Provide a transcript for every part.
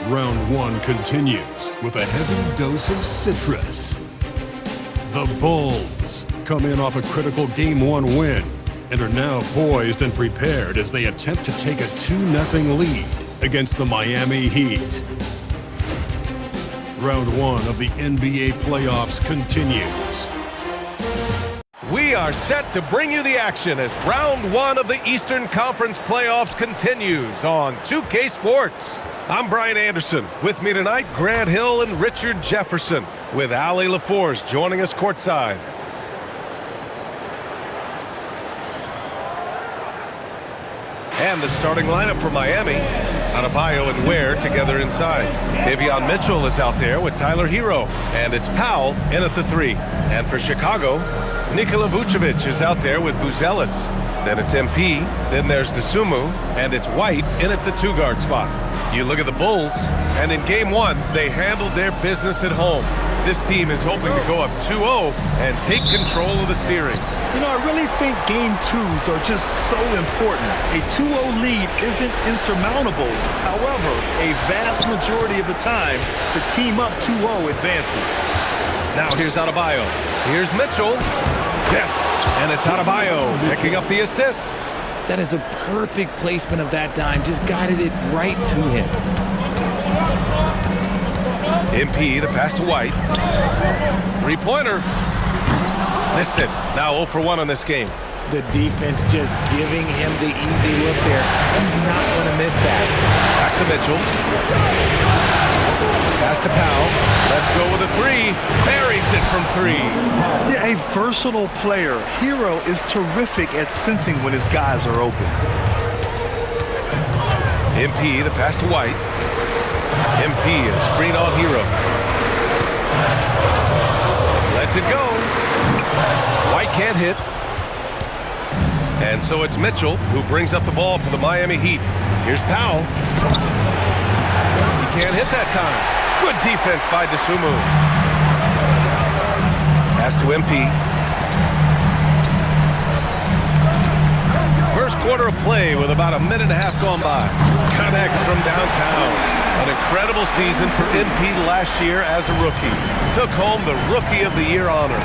Round one continues with a heavy dose of citrus. The Bulls come in off a critical Game 1 win and are now poised and prepared as they attempt to take a 2-0 lead against the Miami Heat. Round one of the NBA playoffs continues. We are set to bring you the action as round one of the Eastern Conference playoffs continues on 2K Sports. I'm Brian Anderson. With me tonight, Grant Hill and Richard Jefferson, with Allie LaForce joining us courtside. And the starting lineup for Miami: Adebayo and Ware together inside. Davion Mitchell is out there with Tyler Hero. And it's Powell in at the 3. And for Chicago, Nikola Vucevic is out there with Buzelis. Then it's MP, then there's Dosunmu, and it's White in at the 2-guard spot. You look at the Bulls, and in Game 1, they handled their business at home. This team is hoping to go up 2-0 and take control of the series. You know, I really think Game 2s are just so important. A 2-0 lead isn't insurmountable. However, a vast majority of the time, the team up 2-0 advances. Now here's Adebayo. Here's Mitchell. Yes, and it's Adebayo picking up the assist. That is a perfect placement of that dime. Just guided it right to him. MP, the pass to White. Three-pointer. Missed it. Now 0 for 1 on this game. The defense just giving him the easy look there. He's not going to miss that. Back to Mitchell. Pass to Powell. Let's go with a 3. Buries it from 3. Yeah, a versatile player. Hero is terrific at sensing when his guys are open. MP, the pass to White. MP, a screen on Hero. Lets it go. White can't hit. And so it's Mitchell who brings up the ball for the Miami Heat. Here's Powell. He can't hit that time. Good defense by Dosunmu. Pass to MP. First quarter of play with about a minute and a half gone by. Connects from downtown. An incredible season for MP last year as a rookie. Took home the Rookie of the Year honors.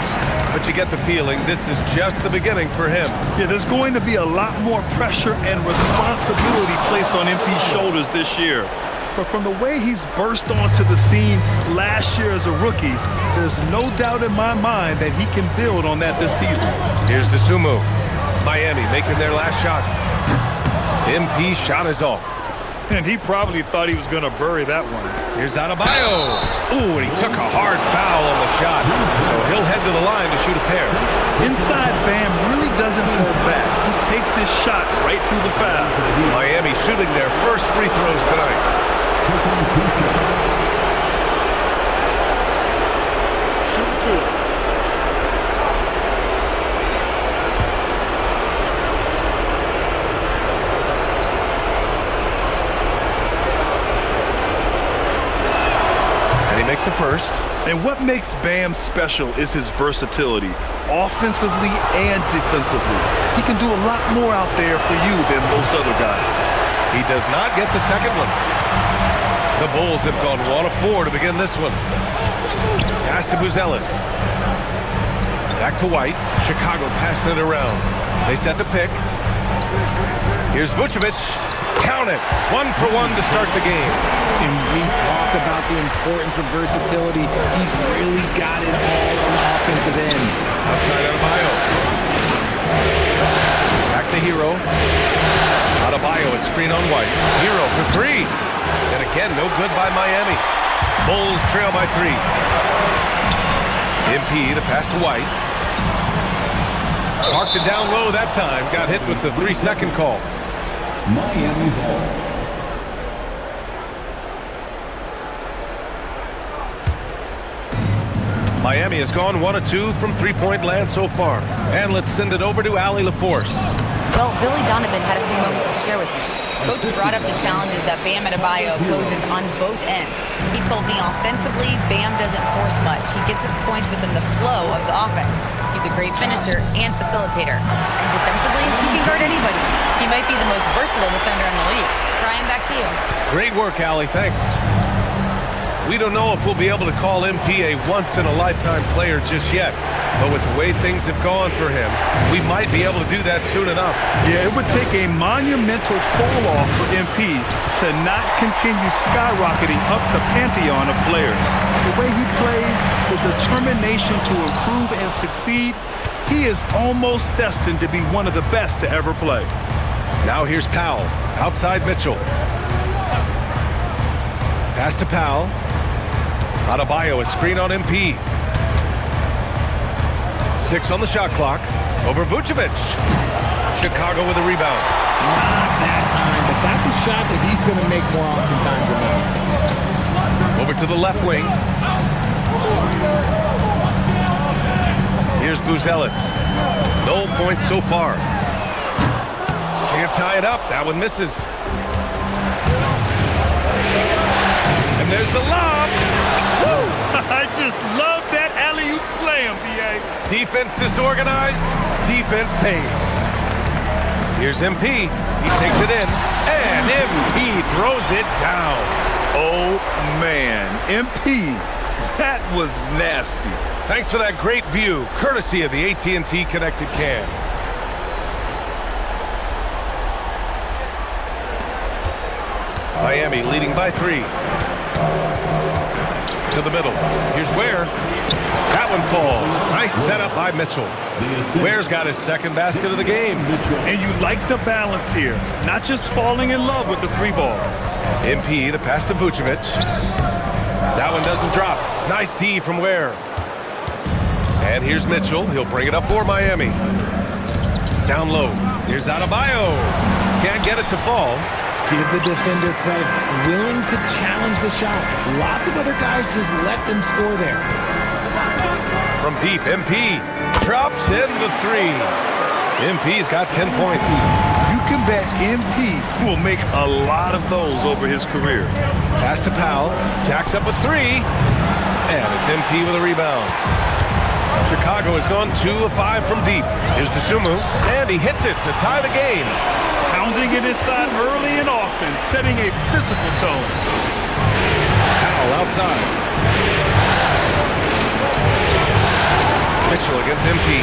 But you get the feeling this is just the beginning for him. Yeah, there's going to be a lot more pressure and responsibility placed on MP's shoulders this year. But from the way he's burst onto the scene last year as a rookie, there's no doubt in my mind that he can build on that this season. Here's Dosunmu. Miami making their last shot. MP shot is off. And he probably thought he was going to bury that one. Here's Adebayo. Ooh, and he took a hard foul on the shot. So he'll head to the line to shoot a pair. Inside, Bam really doesn't hold back. He takes his shot right through the foul. Miami shooting their first free throws tonight. Shoot 2. Makes a first. And what makes Bam special is his versatility, offensively and defensively. He can do a lot more out there for you than most other guys. He does not get the second one. The Bulls have gone 1 of 4 to begin this one. Pass to Buzelis. Back to White. Chicago passing it around. They set the pick. Here's Vucevic. Count it. 1 for 1 to start the game. And we talk about the importance of versatility. He's really got it all on the offensive end. Outside Adebayo. Back to Hero. Adebayo, a screen on White. Hero for 3. And again, no good by Miami. Bulls trail by 3. MP, the pass to White. Marked it down low that time. Got hit with the 3-second call. Miami ball. Miami has gone 1 of 2 from three-point land so far. And let's send it over to Allie LaForce. Well, Billy Donovan had a few moments to share with me. Coach brought up the challenges that Bam Adebayo poses on both ends. He told me offensively, Bam doesn't force much. He gets his points within the flow of the offense. He's a great finisher and facilitator. And defensively, he can guard anybody. He might be the most versatile defender in the league. Brian, back to you. Great work, Allie. Thanks. We don't know if we'll be able to call MP a once-in-a-lifetime player just yet, but with the way things have gone for him, we might be able to do that soon enough. Yeah, it would take a monumental fall-off for MP to not continue skyrocketing up the pantheon of players. The way he plays, the determination to improve and succeed, he is almost destined to be one of the best to ever play. Now here's Powell, outside Mitchell. Pass to Powell. Adebayo, a screen on MP. 6 on the shot clock. Over Vucevic. Chicago with a rebound. Not that time, but that's a shot that he's going to make more oftentimes than not. Over to the left wing. Here's Buzelis. No points so far. Can't tie it up. That one misses. And there's the lob. Woo! I just love that alley-oop slam, B.A. Defense disorganized. Defense pays. Here's MP. He takes it in. And MP throws it down. Oh, man. MP, that was nasty. Thanks for that great view, courtesy of the AT&T Connected Cam. Miami leading by 3. To the middle. Here's Ware. That one falls. Nice setup by Mitchell. Ware's got his second basket of the game. And you like the balance here. Not just falling in love with the 3-ball. MP, the pass to Vucevic. That one doesn't drop. Nice D from Ware. And here's Mitchell. He'll bring it up for Miami. Down low. Here's Adebayo. Can't get it to fall. Give the defender credit. Willing to challenge the shot. Lots of other guys just let them score there. From deep, MP drops in the 3. MP's got 10 points. You can bet MP will make a lot of those over his career. Pass to Powell. Jacks up a 3. And it's MP with a rebound. Chicago has gone 2 of 5 from deep. Here's Dosunmu. And he hits it to tie the game. Pounding it inside early and often, setting a physical tone. Powell outside. Mitchell against MP.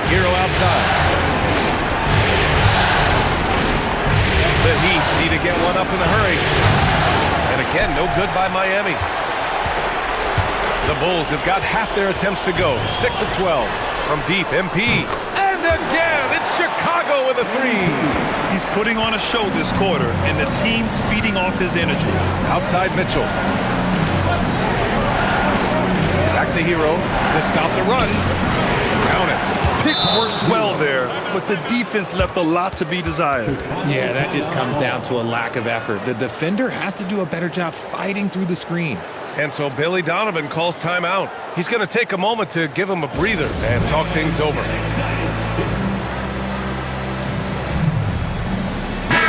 Hero outside. The Heat need to get one up in a hurry. And again, no good by Miami. The Bulls have got half their attempts to go. 6 of 12. From deep, MP. And again, it's Chicago with a 3. He's putting on a show this quarter, and the team's feeding off his energy. Outside Mitchell. Back to Hero to stop the run. Count it. Pick works well there, but the defense left a lot to be desired. Yeah, that just comes down to a lack of effort. The defender has to do a better job fighting through the screen. And so Billy Donovan calls timeout. He's going to take a moment to give him a breather and talk things over.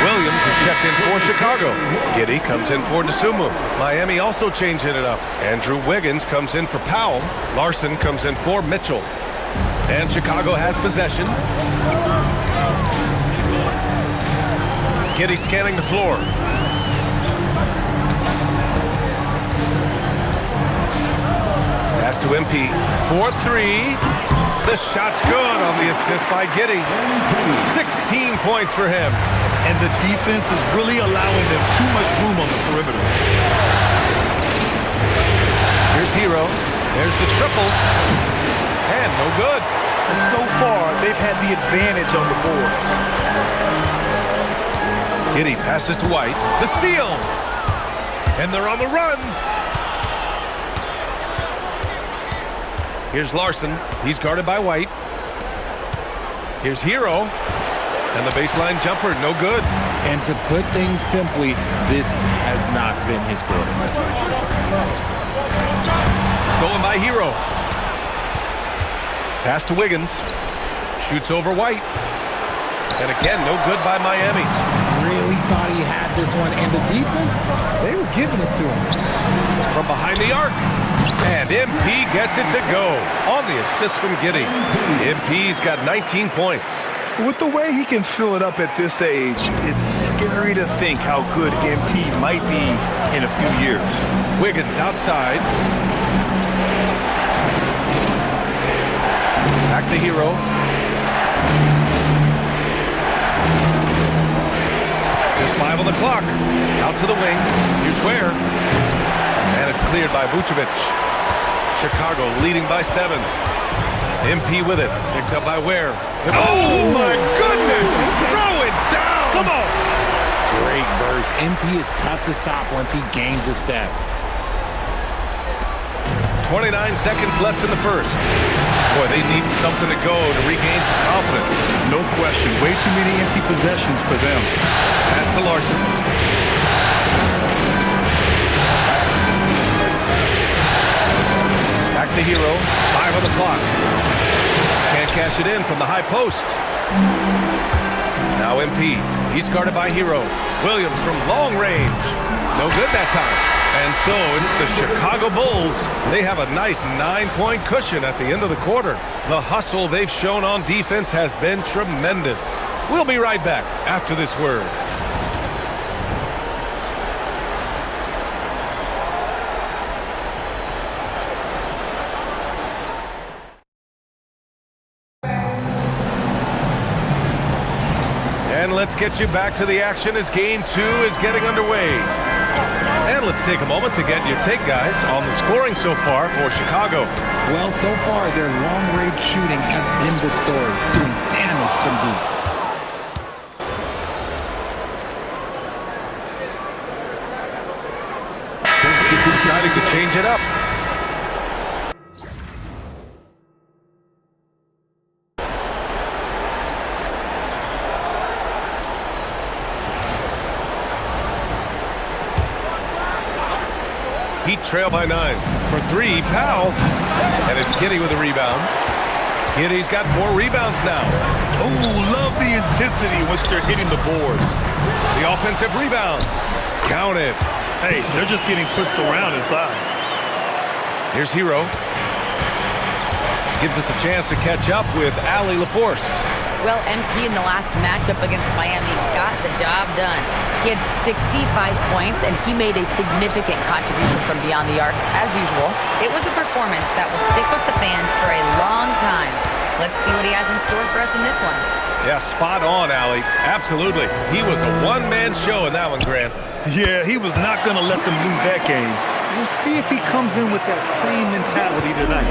Williams is checked in for Chicago. Giddey comes in for Dosunmu. Miami also changing it up. Andrew Wiggins comes in for Powell. Larson comes in for Mitchell. And Chicago has possession. Giddey scanning the floor. Pass to MP. 4-3. The shot's good on the assist by Giddey. 16 points for him. And the defense is really allowing them too much room on the perimeter. Here's Hero. There's the triple. And no good. And so far, they've had the advantage on the boards. Giddey passes to White. The steal. And they're on the run. Here's Larson. He's guarded by White. Here's Hero. And the baseline jumper, no good. And to put things simply, this has not been his quarter. Stolen by Hero. Pass to Wiggins. Shoots over White. And again, no good by Miami. Really thought he had this one. And the defense, they were giving it to him. From behind the arc. And MP gets it to go on the assist from Giddey. MP's got 19 points. With the way he can fill it up at this age, it's scary to think how good MP might be in a few years. Wiggins outside. Back to Hero. There's 5 on the clock. Out to the wing. Here's Ware. And it's cleared by Vucevic. Chicago leading by 7. MP with it. Picked up by Ware. Oh, my goodness! Throw it down! Come on! Great burst. MP is tough to stop once he gains a step. 29 seconds left in the first. Boy, they need something to go to regain some confidence. No question. Way too many empty possessions for them. Pass to Larson. Back to Hero. 5 on the clock. Can't cash it in from the high post. Now MP. He's guarded by Hero. Williams from long range. No good that time. And so it's the Chicago Bulls. They have a nice 9-point cushion at the end of the quarter. The hustle they've shown on defense has been tremendous. We'll be right back after this word. And let's get you back to the action as Game 2 is getting underway. And let's take a moment to get your take, guys, on the scoring so far for Chicago. Well, so far, their long-range shooting has been the story, doing damage from deep. Deciding to change it up. Heat trail by 9. For 3, Powell. And it's Giddey with a rebound. Giddey's got 4 rebounds now. Oh, love the intensity once they're hitting the boards. The offensive rebound. Count it. Hey, they're just getting pushed around inside. Here's Hero. Gives us a chance to catch up with Allie LaForce. Well, MP in the last matchup against Miami got the job done. He had 65 points, and he made a significant contribution from beyond the arc, as usual. It was a performance that will stick with the fans for a long time. Let's see what he has in store for us in this one. Yeah, spot on, Allie. Absolutely. He was a one-man show in that one, Grant. Yeah, he was not going to let them lose that game. We'll see if he comes in with that same mentality tonight.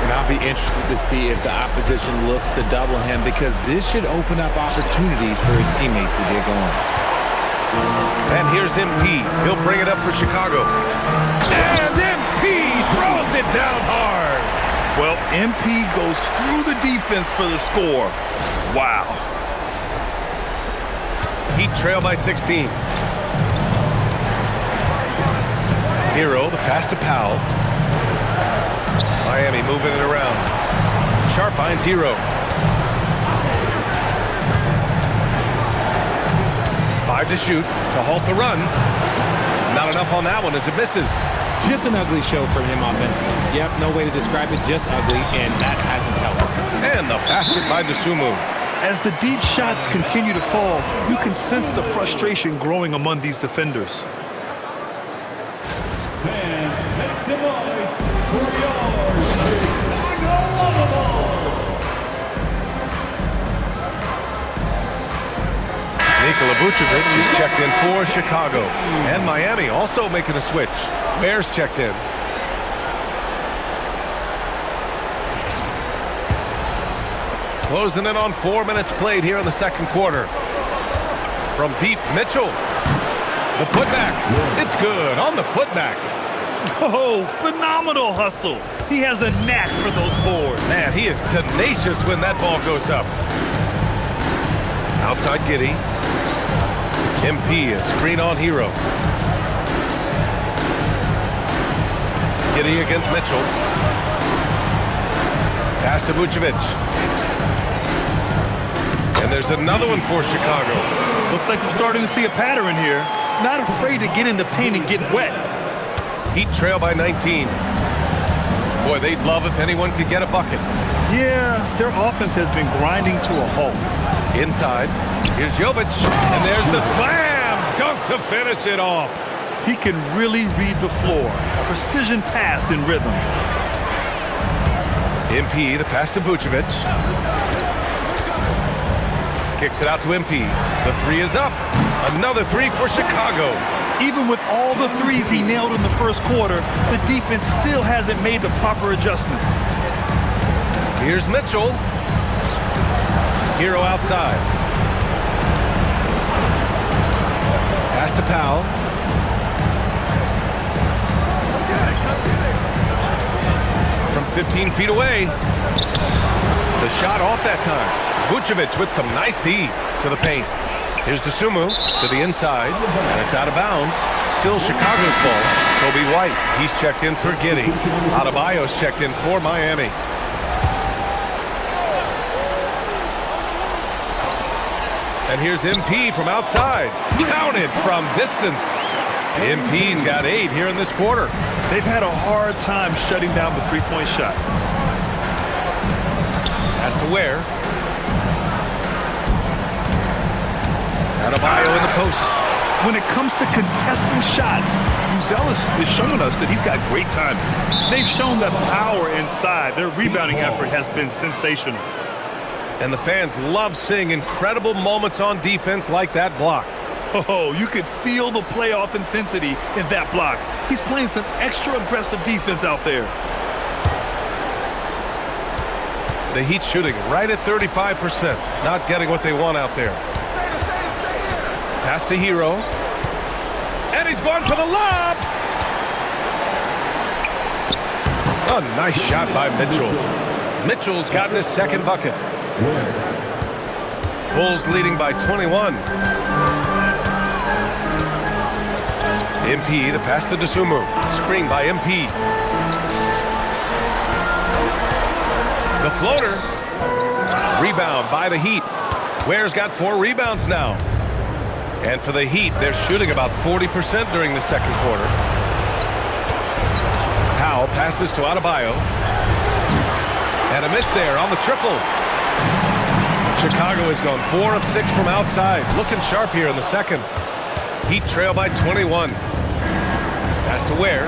And I'll be interested to see if the opposition looks to double him, because this should open up opportunities for his teammates to get going. And here's MP. He'll bring it up for Chicago. And MP throws it down hard. Well, MP goes through the defense for the score. Wow. Heat trail by 16. Hero, the pass to Powell. Miami moving it around. Sharp finds Hero. 5 to shoot to halt the run. Not enough on that one as it misses. Just an ugly show from him offensively. Yep, no way to describe it, just ugly, and that hasn't helped. And the basket by Dosunmu. As the deep shots continue to fall, you can sense the frustration growing among these defenders. Nikola Vucevic is checked in for Chicago. And Miami also making a switch. Ware's checked in. Closing in on 4 minutes played here in the second quarter. From deep, Mitchell. The putback. It's good on the putback. Oh, phenomenal hustle. He has a knack for those boards. Man, he is tenacious when that ball goes up. Outside Giddey. MP is screen on Hero. Giddey against Mitchell. Pass to Vucevic. And there's another one for Chicago. Looks like we're starting to see a pattern here. Not afraid to get in the paint and get wet. Heat trail by 19. Boy, they'd love if anyone could get a bucket. Yeah, their offense has been grinding to a halt. Inside. Here's Jovic. And there's the slam. Dunk to finish it off. He can really read the floor. Precision pass in rhythm. MP, the pass to Vucevic. Kicks it out to MP. The three is up. Another three for Chicago. Even with all the threes he nailed in the first quarter, the defense still hasn't made the proper adjustments. Here's Mitchell. Hero outside. Pass to Powell. From 15 feet away. The shot off that time. Vucevic with some nice D to the paint. Here's Dosunmu to the inside, and it's out of bounds. Still Chicago's ball. Kobe White, he's checked in for Giddey. Adebayo's checked in for Miami. And here's MP from outside. Counted from distance. MP's got 8 here in this quarter. They've had a hard time shutting down the three-point shot. Pass to Ware. Adebayo in the post. When it comes to contesting shots, Buzelis is showing us that he's got great time. They've shown that power inside. Their rebounding effort has been sensational. And the fans love seeing incredible moments on defense like that block. Oh, you could feel the playoff intensity in that block. He's playing some extra aggressive defense out there. The Heat shooting right at 35%. Not getting what they want out there. Pass to Hero. And he's going for the lob. A nice shot by Mitchell. Mitchell's gotten his second bucket. Bulls leading by 21. MP, the pass to Dosunmu. Screen by MP. The floater. Rebound by the Heat. Ware's got 4 rebounds now. And for the Heat, they're shooting about 40% during the second quarter. Powell passes to Adebayo. And a miss there on the triple. Chicago has gone 4 of 6 from outside. Looking sharp here in the second. Heat trail by 21. Pass to Ware.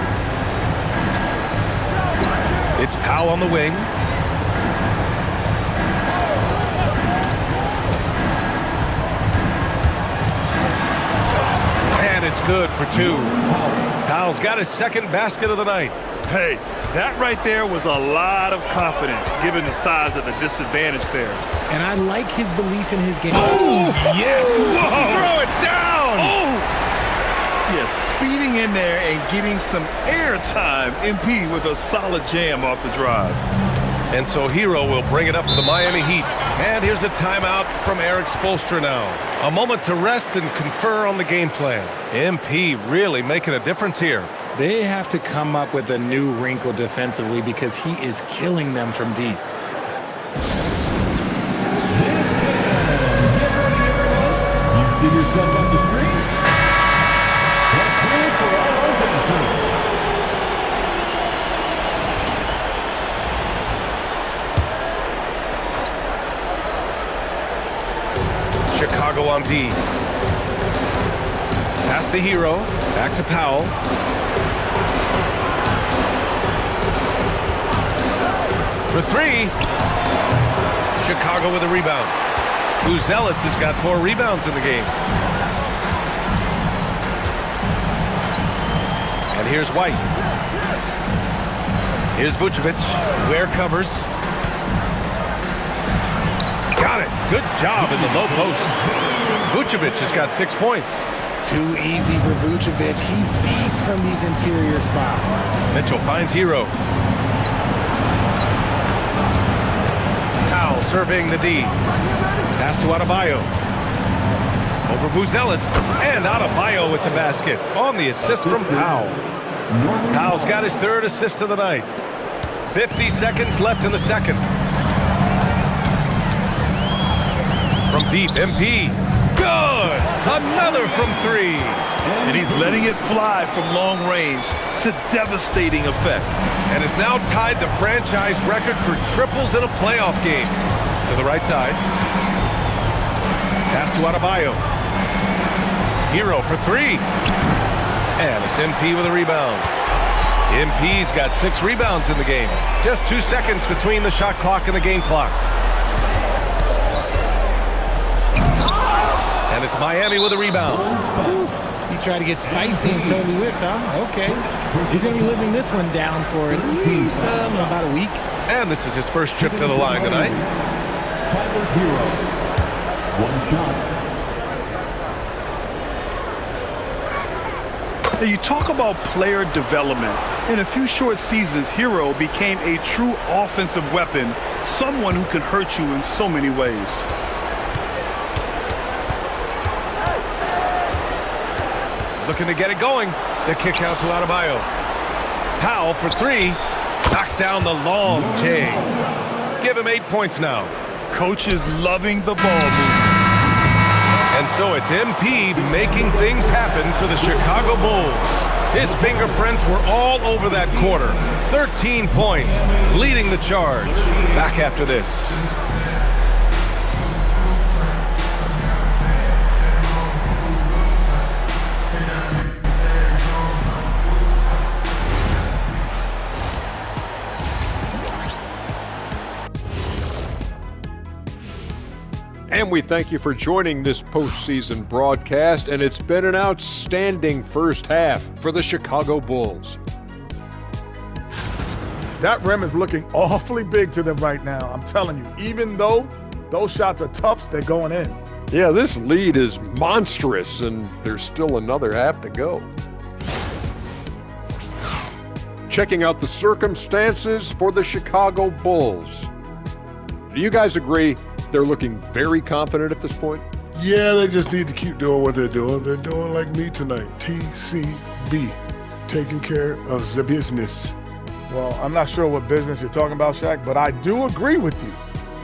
It's Powell on the wing. And it's good for 2. Powell's got his second basket of the night. Hey, that right there was a lot of confidence, given the size of the disadvantage there. And I like his belief in his game. Oh, yes! Whoa. Throw it down! Oh! Yes, speeding in there and getting some air time. MP with a solid jam off the drive. And so Hero will bring it up to the Miami Heat. And here's a timeout from Eric Spoelstra now. A moment to rest and confer on the game plan. MP really making a difference here. They have to come up with a new wrinkle defensively because he is killing them from deep. You see yourself on the screen? Let's hear it for our offense. Chicago on D. Pass to Hero. Back to Powell. For 3. Chicago with a rebound. Buzelis has got 4 rebounds in the game. And here's White. Here's Vucevic. Ware covers. Got it. Good job in the low post. Vucevic has got 6 points. Too easy for Vucevic. He feasts from these interior spots. Mitchell finds Hero. Powell surveying the D. Pass to Adebayo. Over Buzelis. And Adebayo with the basket on the assist from Powell. Powell's got his 3rd assist of the night. 50 seconds left in the second. From deep, MP. Good! Another from 3. And he's letting it fly from long range to devastating effect. And has now tied the franchise record for triples in a playoff game. To the right side. Pass to Adebayo. Hero for three. And it's MP with a rebound. MP's got 6 rebounds in the game. Just 2 seconds between the shot clock and the game clock. And it's Miami with a rebound. He tried to get spicy and totally whipped, huh? Okay. He's going to be living this one down for at least about a week. And this is his first trip to the line tonight. Tyler Hero. One shot. Now, you talk about player development. In a few short seasons, Hero became a true offensive weapon, someone who can hurt you in so many ways. Looking to get it going. The kick out to Adebayo. Powell for three. Knocks down the long J. Give him 8 points now. Coach is loving the ball movement. And so it's MP making things happen for the Chicago Bulls. His fingerprints were all over that quarter. 13 points, leading the charge. Back after this. And we thank you for joining this postseason broadcast, and it's been an outstanding first half for the Chicago Bulls. That rim is looking awfully big to them right now. I'm telling you, even though those shots are tough, they're going in. Yeah, this lead is monstrous, and there's still another half to go. Checking out the circumstances for the Chicago Bulls. Do you guys agree they're looking very confident at this point? Yeah, they just need to keep doing what they're doing. They're doing like me tonight. TCB, taking care of the business. Well, I'm not sure what business you're talking about, Shaq, but I do agree with you.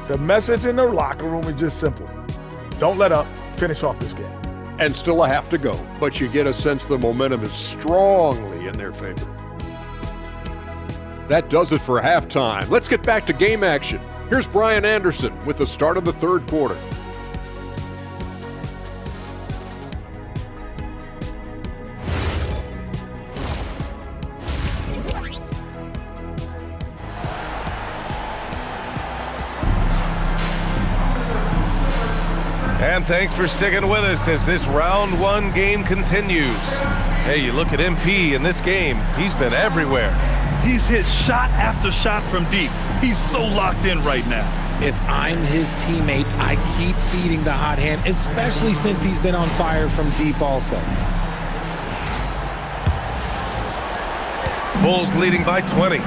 The message in the locker room is just simple. Don't let up. Finish off this game. And still a half to go, but you get a sense the momentum is strongly in their favor. That does it for halftime. Let's get back to game action. Here's Brian Anderson with the start of the third quarter. And thanks for sticking with us as this round one game continues. Hey, you look at MP in this game, he's been everywhere. He's hit shot after shot from deep. He's so locked in right now. If I'm his teammate, I keep feeding the hot hand, especially since he's been on fire from deep also. Bulls leading by 20.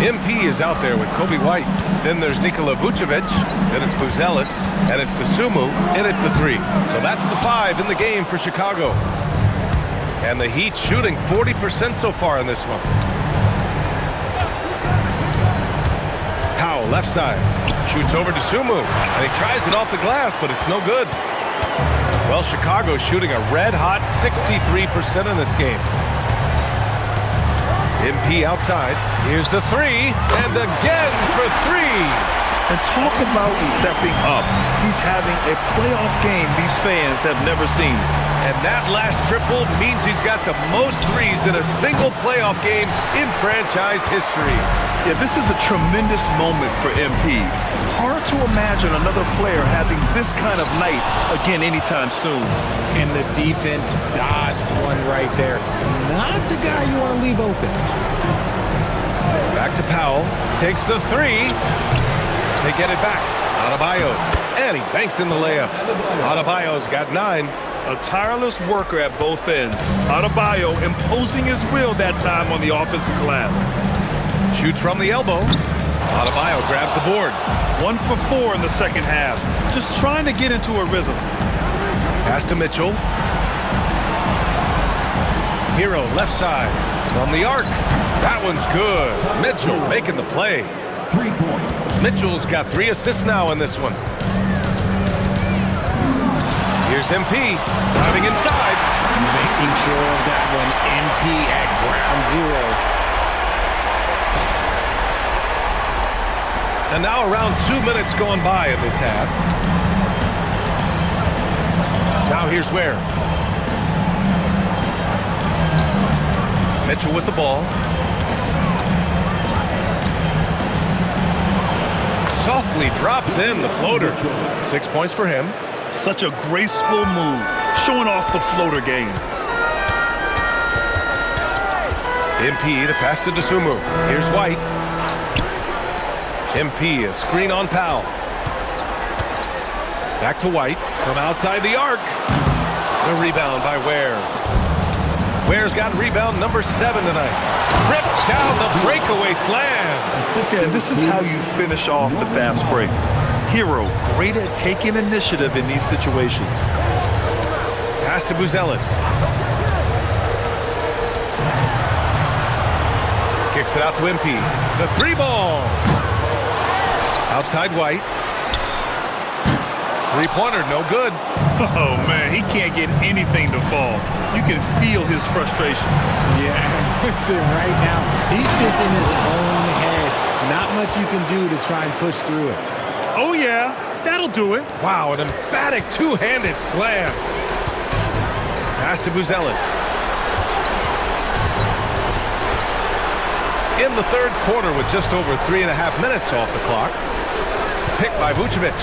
MP is out there with Kobe White. Then there's Nikola Vucevic. Then it's Buzelis. And it's Dosunmu in at the 3. So that's the 5 in the game for Chicago. And the Heat shooting 40% so far in this one. Powell, left side. Shoots over to Sumu. And he tries it off the glass, but it's no good. Well, Chicago's shooting a red-hot 63% in this game. MP outside. Here's the 3. And again for 3. And talk about stepping up. He's having a playoff game these fans have never seen. And that last triple means he's got the most threes in a single playoff game in franchise history. Yeah, this is a tremendous moment for MP. Hard to imagine another player having this kind of night again anytime soon. And the defense dodged one right there. Not the guy you want to leave open. Back to Powell. Takes the 3. They get it back. Adebayo. And he banks in the layup. Adebayo's got 9. A tireless worker at both ends. Adebayo imposing his will that time on the offensive glass. Shoots from the elbow. Adebayo grabs the board. 1 for 4 in the second half. Just trying to get into a rhythm. Pass to Mitchell. Hero left side. From the arc. That one's good. Mitchell making the play. 3 points. Mitchell's got 3 assists now in this one. Here's MP driving inside. Making sure of that one. MP at ground zero. And now around 2 minutes going by in this half. here's Ware. Mitchell with the ball. Softly drops in the floater. 6 points for him. Such a graceful move, showing off the floater game. MP, the pass to Dosunmu. Here's White. MP, a screen on Powell. Back to White from outside the arc. The rebound by Ware. Ware's got rebound number 7 tonight. Rips down the breakaway slam. Yeah, this is how you finish off the fast break. Hero, great at taking initiative in these situations. Pass to Buzelis. Kicks it out to MP. The 3-ball. Outside White. 3-pointer, no good. Oh, man, he can't get anything to fall. You can feel his frustration. Yeah, right now, he's just in his own head. Not much you can do to try and push through it. Oh, yeah, that'll do it. Wow, an emphatic two-handed slam. Pass to Buzelis. In the third quarter with just over 3.5 minutes off the clock. Picked by Vucevic.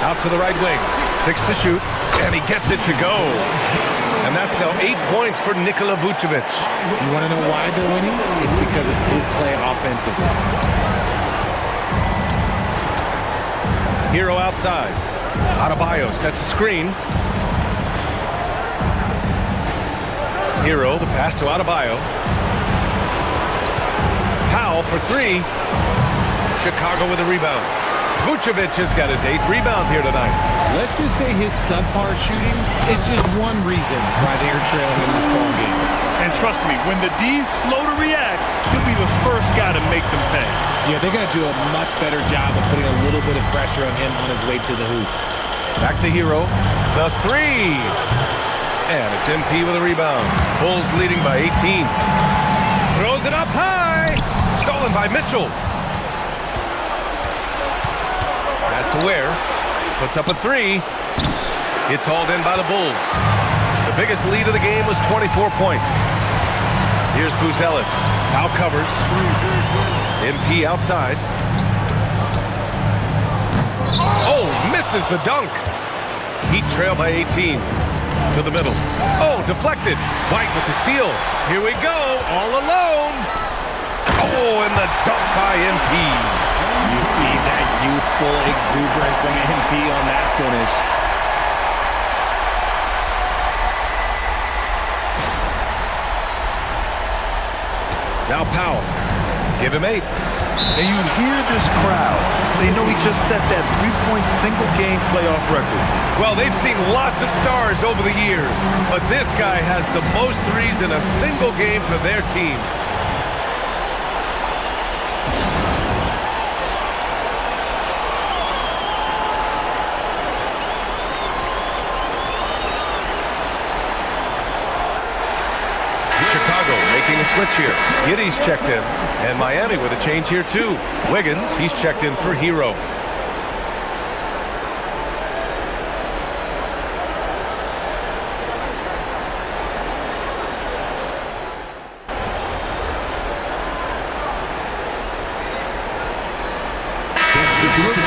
Out to the right wing. 6 to shoot, and he gets it to go. And that's now 8 points for Nikola Vucevic. You want to know why they're winning? It's because of his play offensively. Hero outside. Adebayo sets a screen. Hero, the pass to Adebayo. Powell for 3. Chicago with a rebound. Vucevic has got his 8th rebound here tonight. Let's just say his subpar shooting is just one reason why they're trailing in this ballgame. And trust me, when the D's slow to react, he'll be the first guy to make them pay. Yeah, they got to do a much better job of putting a little bit of pressure on him on his way to the hoop. Back to Hero. The 3. And it's MP with a rebound. Bulls leading by 18. Throws it up high. Stolen by Mitchell. Pass to Ware. Puts up a 3. It's hauled in by the Bulls. The biggest lead of the game was 24 points. Here's Buzelis. Powell covers. MP outside. Oh, misses the dunk. Heat trail by 18. To the middle. Oh, deflected. White with the steal. Here we go. All alone. Oh, and the dunk by MP. You see that youthful exuberance from MP on that finish. Now Powell. Give him 8. And you hear this crowd. They know he just set that 3-point single-game playoff record. Well, they've seen lots of stars over the years, but this guy has the most threes in a single game for their team. Chicago making a switch here. Giddey's checked in, and Miami with a change here too. Wiggins, he's checked in for Hero.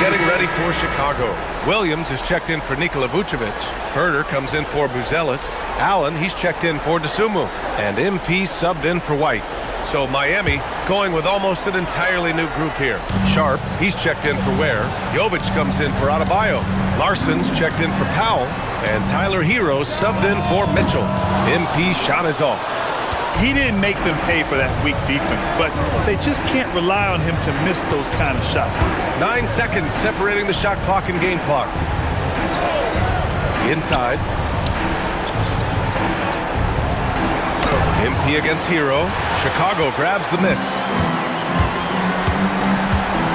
Getting ready for Chicago. Williams is checked in for Nikola Vucevic. Herter comes in for Buzelis. Allen, he's checked in for Dosunmu. And MP subbed in for White. So Miami going with almost an entirely new group here. Sharp, he's checked in for Ware. Jovic comes in for Adebayo. Larson's checked in for Powell. And Tyler Hero subbed in for Mitchell. MP shot is off. He didn't make them pay for that weak defense, but they just can't rely on him to miss those kind of shots. 9 seconds separating the shot clock and game clock. Inside. MP against Hero. Chicago grabs the miss.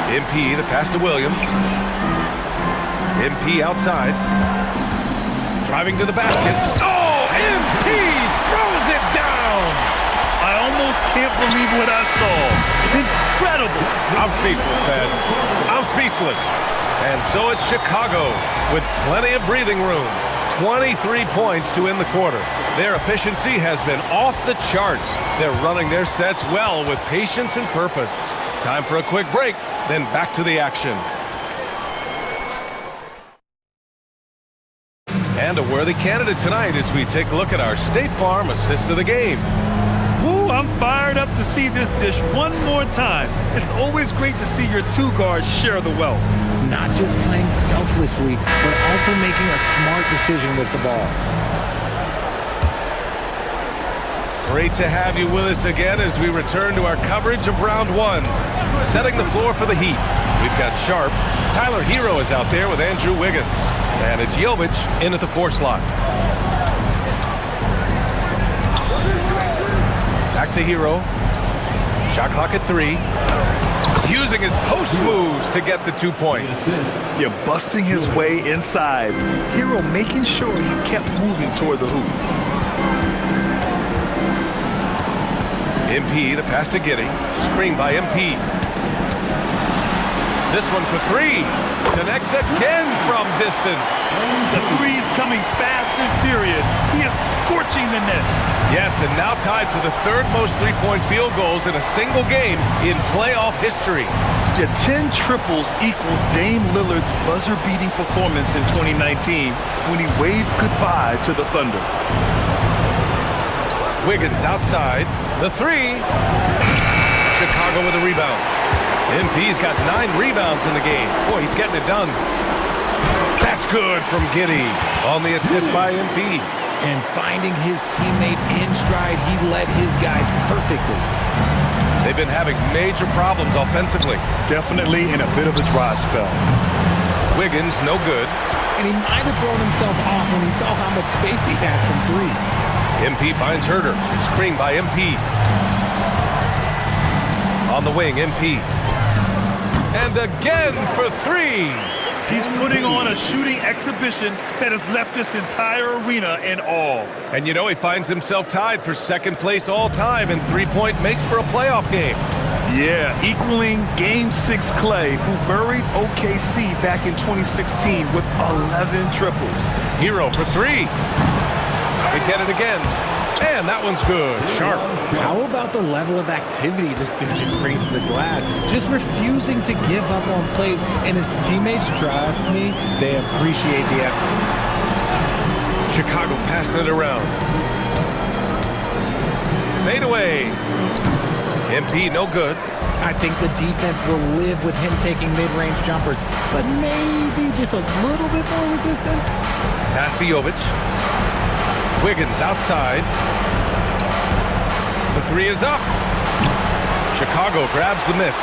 MP, the pass to Williams. MP outside. Driving to the basket. Oh, MP throws it down. I almost can't believe what I saw. Incredible. I'm speechless, man. I'm speechless. And so it's Chicago with plenty of breathing room. 23 points to end the quarter. Their efficiency has been off the charts. They're running their sets well with patience and purpose. Time for a quick break, then back to the action. And a worthy candidate tonight as we take a look at our State Farm assist of the game. Woo, I'm fired up to see this dish one more time. It's always great to see your two guards share the wealth. Not just playing selflessly, but also making a smart decision with the ball. Great to have you with us again as we return to our coverage of round one. Setting the floor for the Heat, we've got Sharp. Tyler Hero is out there with Andrew Wiggins. And it's Jovic in at the 4 slot. Back to Hero. Shot clock at 3. Using his post moves to get the 2 points. You're busting his way inside. Hero making sure he kept moving toward the hoop. MP, the pass to Giddey. Screen by MP. This one for 3. Connects again from distance. The three's coming fast and furious. He is scorching the nets. Yes, and now tied for the 3rd most three-point field goals in a single game in playoff history. The 10 triples equals Dame Lillard's buzzer-beating performance in 2019 when he waved goodbye to the Thunder. Wiggins outside. The 3. Chicago with a rebound. MP's got 9 rebounds in the game. Boy, he's getting it done. That's good from Giddey on the assist by MP. And finding his teammate in stride, he led his guy perfectly. They've been having major problems offensively. Definitely in a bit of a dry spell. Wiggins, no good. And he might have thrown himself off when he saw how much space he had from 3. MP finds Herter. Screen by MP. On the wing, MP. And again for 3. He's putting on a shooting exhibition that has left this entire arena in awe. And you know, he finds himself tied for 2nd place all time in three-point makes for a playoff game. Yeah, equaling Game 6 Clay, who buried OKC back in 2016 with 11 triples. Hero for 3. They get it again. And that one's good. Sharp. How about the level of activity this dude just brings to the glass? Just refusing to give up on plays. And his teammates, trust me, they appreciate the effort. Chicago passing it around. Fade away. MP, no good. I think the defense will live with him taking mid-range jumpers, but maybe just a little bit more resistance. Pass to Jovic. Wiggins outside. The 3 is up. Chicago grabs the miss.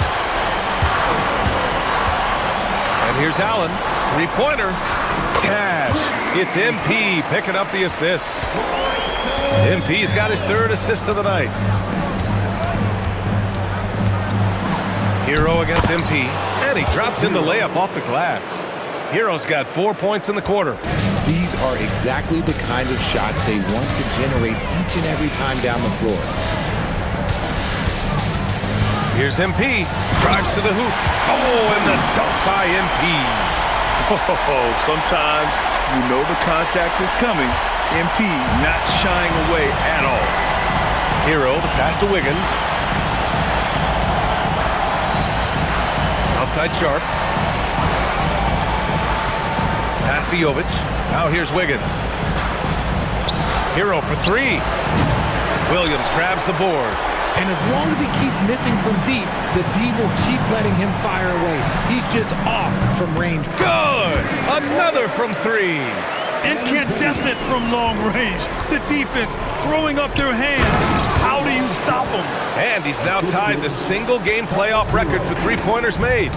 And here's Allen. 3-pointer. Cash. It's MP picking up the assist. MP's got his 3rd assist of the night. Hero against MP. And he drops in the layup off the glass. Hero's got 4 points in the quarter. These are exactly the kind of shots they want to generate each and every time down the floor. Here's MP. Drives to the hoop. Oh, and the dunk by MP. Oh, sometimes you know the contact is coming. MP not shying away at all. Hero, the pass to Wiggins. Outside Sharp. Pass to Jovic. Now here's Wiggins. Hero for 3. Williams grabs the board. And as long as he keeps missing from deep, the D will keep letting him fire away. He's just off from range. Good! Another from 3. Incandescent from long range. The defense throwing up their hands. How do you stop him? And he's now tied the single-game playoff record for three-pointers made.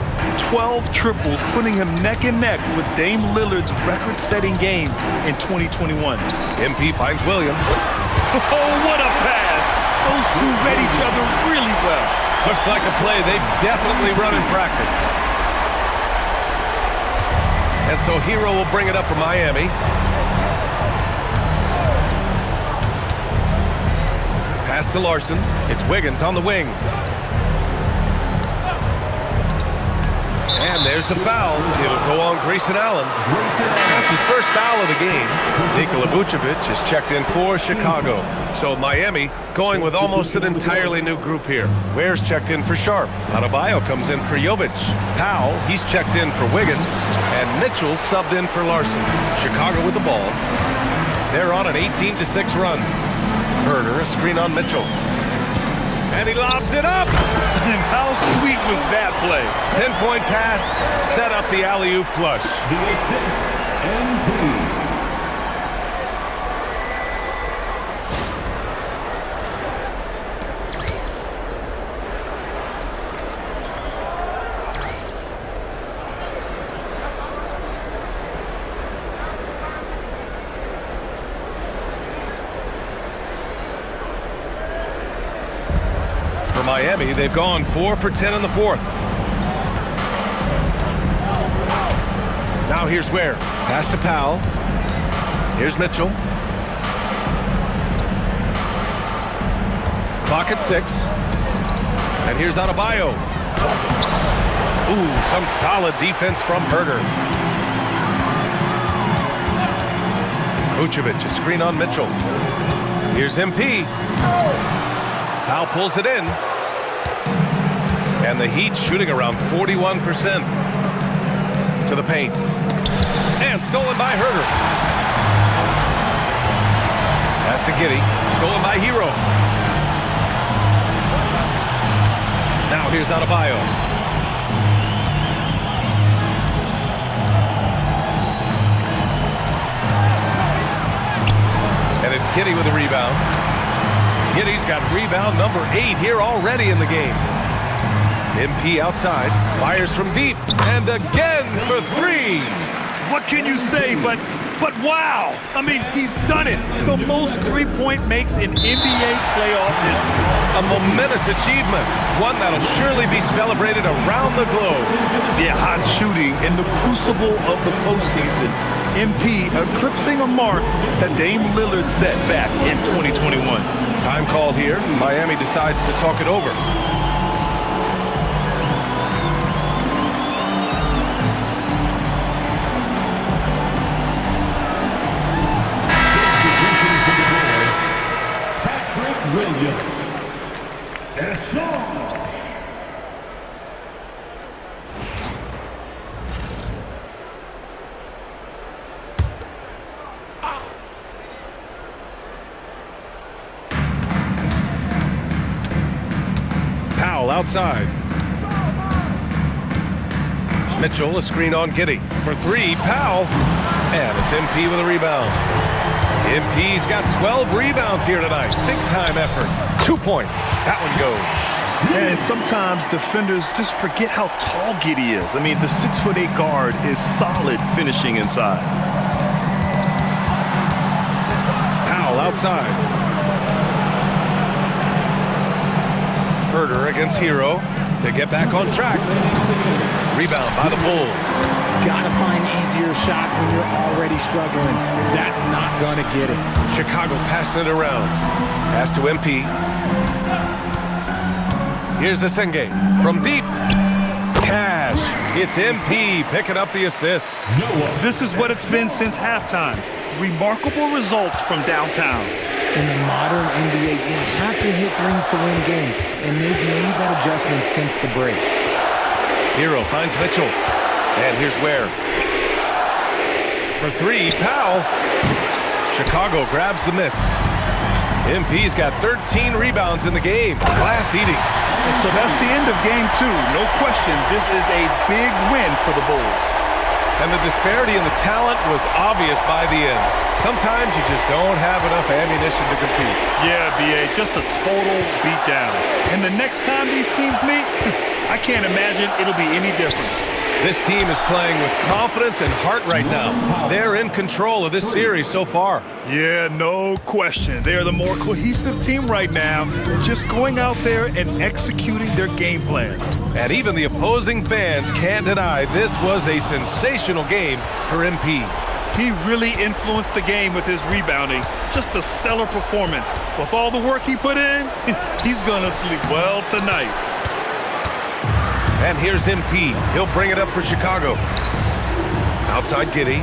12 triples, putting him neck and neck with Dame Lillard's record-setting game in 2021. MP finds Williams. Oh, what a pass! Those two read each other really well. Looks like a play they've definitely run in practice. And so Hero will bring it up for Miami. Pass to Larson. It's Wiggins on the wing. And there's the foul. It'll go on Grayson Allen. That's his first foul of the game. Nikola Vucevic is checked in for Chicago. So Miami going with almost an entirely new group here. Ware's checked in for Sharp. Adebayo comes in for Jovic. Powell, he's checked in for Wiggins. And Mitchell subbed in for Larson. Chicago with the ball. They're on an 18-6 run. Herder, a screen on Mitchell. And he lobs it up! And how sweet was that play? Pinpoint pass, set up the alley-oop flush. For Miami, they've gone 4 for 10 in the fourth. Now here's Ware. Pass to Powell. Here's Mitchell. Clock at 6. And here's Adebayo. Ooh, some solid defense from Herder. Vucevic, a screen on Mitchell. Here's MP. Powell pulls it in. And the Heat shooting around 41% to the paint. And stolen by Herder. Pass to Giddey. Stolen by Hero. Now here's Adebayo. And it's Giddey with a rebound. Giddey's got rebound number 8 here already in the game. MP outside, fires from deep, and again for 3. What can you say but wow? I mean, he's done it. The most three-point makes in NBA playoff history. A momentous achievement, one that'll surely be celebrated around the globe. Yeah, hot shooting in the crucible of the postseason. MP eclipsing a mark that Dame Lillard set back in 2021. Time called here. Miami decides to talk it over. Williams. And a song. Powell outside. Mitchell, a screen on Giddey. For 3, Powell. And it's MP with a rebound. MP's got 12 rebounds here tonight. Big time effort. 2 points. That one goes. And sometimes defenders just forget how tall Giddey is. I mean, the 6'8" guard is solid finishing inside. Powell outside. Herder against Hero to get back on track. Rebound by the Bulls. Gotta find easier shots when you're already struggling. That's not gonna get it. Chicago passing it around. Pass to MP. Here's the Senge from deep. Cash. It's MP picking up the assist. This is what it's been since halftime. Remarkable results from downtown. In the modern NBA, you have to hit threes to win games, and they've made that adjustment since the break. Hero finds Mitchell. And here's Ware. For 3, Powell. Chicago grabs the miss. MP's got 13 rebounds in the game. Glass eating. So that's the end of game 2. No question, this is a big win for the Bulls. And the disparity in the talent was obvious by the end. Sometimes you just don't have enough ammunition to compete. Yeah, B.A., just a total beatdown. And the next time these teams meet, I can't imagine it'll be any different. This team is playing with confidence and heart right now. They're in control of this series so far. Yeah, no question. They are the more cohesive team right now, just going out there and executing their game plan. And even the opposing fans can't deny this was a sensational game for MP. He really influenced the game with his rebounding. Just a stellar performance. With all the work he put in, he's gonna sleep well tonight. And here's MP. He'll bring it up for Chicago. Outside Giddey.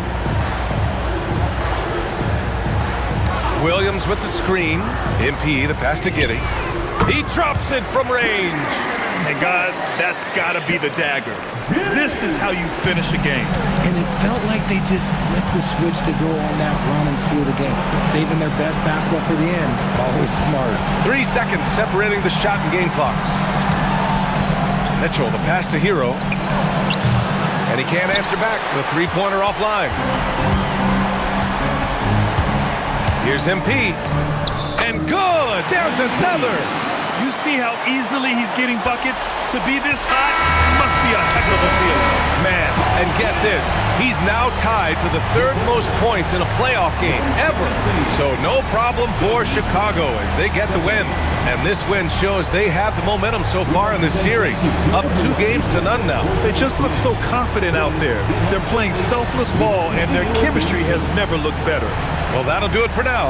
Williams with the screen. MP, the pass to Giddey. He drops it from range. And guys, that's got to be the dagger. This is how you finish a game. And it felt like they just flipped the switch to go on that run and seal the game, saving their best basketball for the end. Always smart. 3 seconds separating the shot and game clocks. Mitchell, the pass to Hero. And he can't answer back. The three-pointer offline. Here's MP. And good! There's another! You see how easily he's getting buckets? To be this hot must be a heck of a feeling. Man, and get this. He's now tied for the third most points in a playoff game ever. So no problem for Chicago as they get the win. And this win shows they have the momentum so far in the series. Up 2 games to none now. They just look so confident out there. They're playing selfless ball, and their chemistry has never looked better. Well, that'll do it for now.